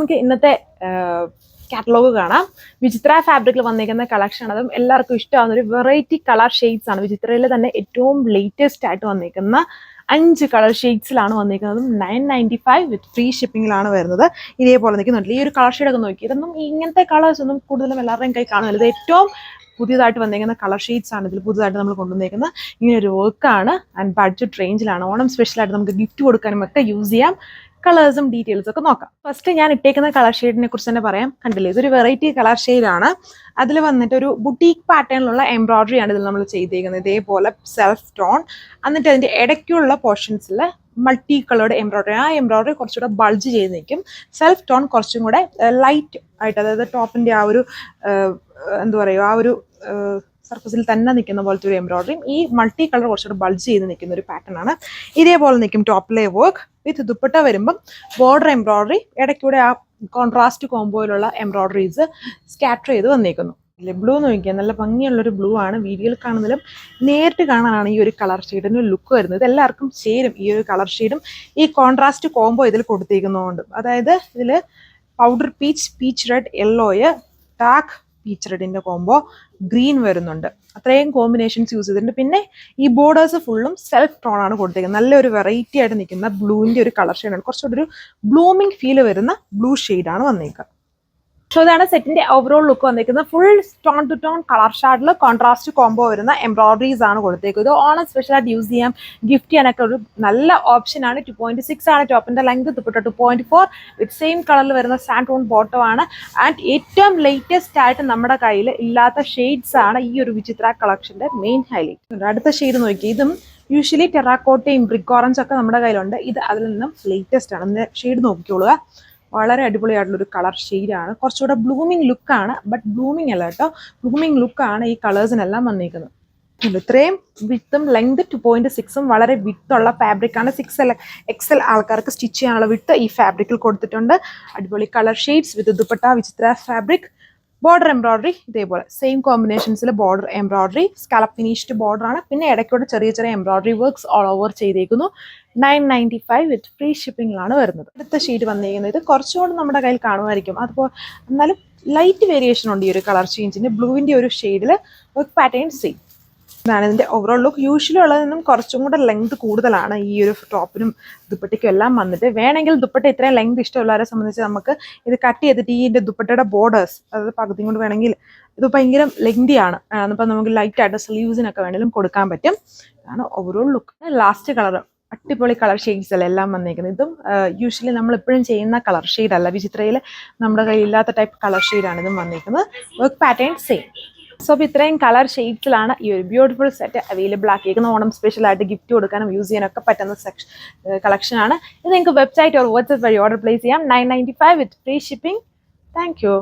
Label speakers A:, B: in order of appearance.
A: നമുക്ക് ഇന്നത്തെ കാറ്റലോഗ് കാണാം. വിചിത്ര ഫാബ്രിക്കിൽ വന്നിരിക്കുന്ന കളക്ഷൻ അതും എല്ലാവർക്കും ഇഷ്ടമാകുന്ന ഒരു വെറൈറ്റി കളർ ഷെയ്ഡ്സ് ആണ്. വിചിത്രയിൽ തന്നെ ഏറ്റവും ലേറ്റസ്റ്റ് ആയിട്ട് വന്നിരിക്കുന്ന 5 കളർ ഷെയ്ഡ്സിലാണ് വന്നിരിക്കുന്നതും 995 വിത്ത് ഫ്രീ ഷിപ്പിംഗിലാണ് വരുന്നത്. ഇതേപോലെ നിൽക്കുന്നുണ്ട്. ഈ ഒരു കളർ ഷെയ്ഡൊക്കെ നോക്കി, ഇതൊന്നും ഇങ്ങനത്തെ കളേഴ്സ് ഒന്നും കൂടുതലും എല്ലാവരുടെയും കൈ കാണുന്നില്ല. ഇത് ഏറ്റവും പുതിയതായിട്ട് വന്നിരിക്കുന്ന കളർ ഷെയ്ഡ്സ് ആണ് ഇതിൽ പുതുതായിട്ട് നമ്മൾ കൊണ്ടുവന്നിരിക്കുന്നത്. ഇങ്ങനെ ഒരു വർക്കാണ് ആൻഡ് ബഡ്ജറ്റ് റേഞ്ചിലാണ്. ഓണം സ്പെഷ്യലായിട്ട് നമുക്ക് ഗിഫ്റ്റ് കൊടുക്കാനും ഒക്കെ യൂസ് ചെയ്യാം. കളേഴ്സും ഡീറ്റെയിൽസും ഒക്കെ നോക്കാം. ഫസ്റ്റ് ഞാൻ ഇട്ടേക്കുന്ന കളർ ഷെയ്ഡിനെ കുറിച്ച് തന്നെ പറയാം. കണ്ടില്ലേ, ഇതൊരു വെറൈറ്റി കളർ ഷെയ്ഡാണ്. അതിൽ വന്നിട്ട് ഒരു ബുട്ടീക്ക് പാറ്റേണിലുള്ള എംബ്രോയിഡറി ആണ് ഇതിൽ നമ്മൾ ചെയ്തേക്കുന്നത്. ഇതേപോലെ സെൽഫ് ടോൺ, എന്നിട്ട് അതിന്റെ ഇടയ്ക്കുള്ള പോർഷൻസിൽ മൾട്ടി കളേർഡ് എംബ്രോയിഡറി. ആ എംബ്രോയിഡറി കുറച്ചുകൂടെ ബൾജ് ചെയ്ത് നിൽക്കും. സെൽഫ് ടോൺ കുറച്ചും കൂടെ ലൈറ്റ് ആയിട്ട്, അതായത് ടോപ്പിന്റെ ആ ഒരു എന്താ പറയുക, ആ ഒരു സർഫസിൽ തന്നെ നിൽക്കുന്ന പോലത്തെ ഒരു എംബ്രോയിഡറിയും ഈ മൾട്ടി കളർ കുറച്ചുകൂടെ ബൾജ് ചെയ്ത് നിൽക്കുന്ന ഒരു പാറ്റേൺ ആണ്. ഇതേപോലെ നിൽക്കും ടോപ്പിലെ വർക്ക്. വിത്ത് ദുപ്പട്ട വരുമ്പം ബോർഡർ എംബ്രോയിഡറി, ഇടയ്ക്കൂടെ ആ കോൺട്രാസ്റ്റ് കോംബോയിലുള്ള എംബ്രോയിഡറീസ് സ്കാറ്റർ ചെയ്ത് വന്നേക്കുന്നു. ബ്ലൂ നോക്കിയാൽ നല്ല ഭംഗിയുള്ളൊരു ബ്ലൂ ആണ്. വീഡിയോയിൽ കാണുന്നതിലും നേരിട്ട് കാണാനാണ് ഈ ഒരു കളർ ഷെയ്ഡിന് ലുക്ക് വരുന്നത്. ഇത് എല്ലാവർക്കും ചേരും. ഈ ഒരു കളർ ഷെയ്ഡും ഈ കോൺട്രാസ്റ്റ് കോംബോ ഇതിൽ കൊടുത്തേക്കുന്നതുകൊണ്ട്, അതായത് ഇതിൽ powder peach, peach red, yellow, dark peach റെഡിന്റെ കോംബോ, ഗ്രീൻ വരുന്നുണ്ട്. അത്രയും കോമ്പിനേഷൻസ് യൂസ് ചെയ്തിട്ടുണ്ട്. പിന്നെ ഈ ബോർഡേഴ്സ് ഫുള്ളും സെൽഫ് ടോൺ ആണ് കൊടുത്തേക്കുന്നത്. നല്ലൊരു വെറൈറ്റി ആയിട്ട് നിൽക്കുന്ന ബ്ലൂവിന്റെ ഒരു കളർ ഷെയ്ഡാണ്. കുറച്ചുകൂടി ഒരു ബ്ലൂമിങ് ഫീല് വരുന്ന ബ്ലൂ ഷെയ്ഡാണ് വന്നേക്കുക. സോ ഇതാണ് സെറ്റിന്റെ ഓവറോൾ ലുക്ക് വന്നിരിക്കുന്നത്. Full tone to tone colour ഷാർഡിൽ കോൺട്രാസ്റ്റ് കോംബോ വരുന്ന എംബ്രോയിഡറീസ് ആണ് കൊടുത്തേക്കുന്നത്. ഓണം സ്പെഷ്യലായിട്ട് യൂസ് ചെയ്യാം, ഗിഫ്റ്റ് ചെയ്യാനൊക്കെ ഒരു നല്ല ഓപ്ഷൻ ആണ്. 2.6 ആണ് ടോപ്പിന്റെ ലെങ്ത്. ദുപ്പട്ട 2.4 വിത്ത് സെയിം കളറിൽ വരുന്ന സാൻഡ് ടോൺ ബോട്ടം ആണ്. ആൻഡ് ഏറ്റവും ലേറ്റസ്റ്റ് ആയിട്ട് നമ്മുടെ കയ്യിൽ ഇല്ലാത്ത ഷെയ്ഡ്സ് ആണ് ഈ ഒരു വിചിത്ര കളക്ഷന്റെ മെയിൻ ഹൈലൈറ്റ്. അടുത്ത ഷെയ്ഡ് നോക്കി, ഇതും യൂഷ്വലി ടെറാക്കോട്ടയും ബ്രിക്ക് ഓറഞ്ച് ഒക്കെ നമ്മുടെ കയ്യിലുണ്ട്. ഇത് അതിൽ നിന്നും ലേറ്റസ്റ്റ് ആണ്. ഷെയ്ഡ് നോക്കിക്കോളുക. വളരെ അടിപൊളിയായിട്ടുള്ളൊരു കളർ ഷെയ്ഡാണ്. കുറച്ചുകൂടെ ബ്ലൂമിങ് ലുക്കാണ്, ബട്ട് ബ്ലൂമിങ് അല്ല കേട്ടോ, ബ്ലൂമിങ് ലുക്കാണ് ഈ കളേഴ്സിനെല്ലാം വന്നിരിക്കുന്നത്. ഇത്രയും വിത്തും ലെങ്ത് 2.6 വളരെ വിത്തുള്ള ഫാബ്രിക്കാണ്. 6XL ആൾക്കാർക്ക് സ്റ്റിച്ച് ചെയ്യാനുള്ള വിത്ത് ഈ ഫാബ്രിക്കിൽ കൊടുത്തിട്ടുണ്ട്. അടിപൊളി colour shades with dupatta Vichitra fabric. Border embroidery ഇതേപോലെ സെയിം കോമ്പിനേഷൻസിൽ border embroidery, scallop finished border ആണ്. പിന്നെ ഇടയ്ക്കൂടെ ചെറിയ ചെറിയ എംബ്രോയിഡറി വർക്ക്സ് ഓൾ ഓവർ ചെയ്തേക്കുന്നു. 995 വിത്ത് ഫ്രീ ഷിപ്പിംഗിലാണ് വരുന്നത്. അടുത്ത ഷെയ്ഡ് വന്നിരിക്കുന്നത് ഇത് കുറച്ചുകൂടി നമ്മുടെ കയ്യിൽ കാണുമായിരിക്കും. അതുപോലെ എന്നാലും ലൈറ്റ് വേരിയേഷൻ ഉണ്ട് ഈ ഒരു കളർ ചേഞ്ചിന്. ബ്ലൂവിന്റെ ഒരു ഷെയ്ഡിൽ വർക്ക് പാറ്റേൺ സെയിം. ഇതാണ് ഇതിന്റെ ഓവറോൾ ലുക്ക്. യൂഷ്വലി ഉള്ളതിൽ നിന്നും കുറച്ചും കൂടെ ലെങ്ത് കൂടുതലാണ് ഈ ഒരു ടോപ്പിനും ദുപ്പട്ടയ്ക്കും എല്ലാം വന്നിട്ട്. വേണമെങ്കിൽ ദുപ്പട്ട ഇത്രയും ലെങ്ത് ഇഷ്ടമുള്ളവരെ സംബന്ധിച്ച് നമുക്ക് ഇത് കട്ട് ചെയ്തിട്ട് ഇതിന്റെ ദുപ്പട്ടയുടെ ബോർഡേഴ്സ്, അതായത് പകുതി കൊണ്ട് വേണമെങ്കിൽ, ഇത് ഭയങ്കര ലെങ്തിയാണ്. അപ്പം നമുക്ക് ലൈറ്റ് ആയിട്ട് സ്ലീവ്സിനൊക്കെ വേണമെങ്കിലും കൊടുക്കാൻ പറ്റും. ഇതാണ് ഓവറോൾ ലുക്ക്. ലാസ്റ്റ് കളർ അടിപൊളി കളർ ഷെയ്ഡ്സ് അല്ല എല്ലാം വന്നിരിക്കുന്നത്. ഇതും യൂഷ്വലി നമ്മൾ എപ്പോഴും ചെയ്യുന്ന കളർ ഷെയ്ഡ് അല്ല. വിചിത്രയിൽ നമ്മുടെ കയ്യിൽ ഇല്ലാത്ത ടൈപ്പ് കളർ ഷെയ്ഡാണ് ഇതും വന്നിരിക്കുന്നത്. Work pattern same. സോ അപ്പോൾ ഇത്രയും കളർ ഷെയ്ഡ്സിലാണ് ഈ ഒരു ബ്യൂട്ടിഫുൾ സെറ്റ് അവൈലബിൾ ആക്കിയിരിക്കുന്നത്. ഓണം സ്പെഷ്യലായിട്ട് ഗിഫ്റ്റ് കൊടുക്കാനും യൂസ് ചെയ്യാനൊക്കെ പറ്റുന്ന കളക്ഷനാണ്. ഇത് നിങ്ങൾക്ക് വെബ്സൈറ്റ് ഓർ വാട്സ്ആപ്പ് വഴി ഓർഡർ പ്ലേസ് ചെയ്യാം. 995 with free shipping. Thank you.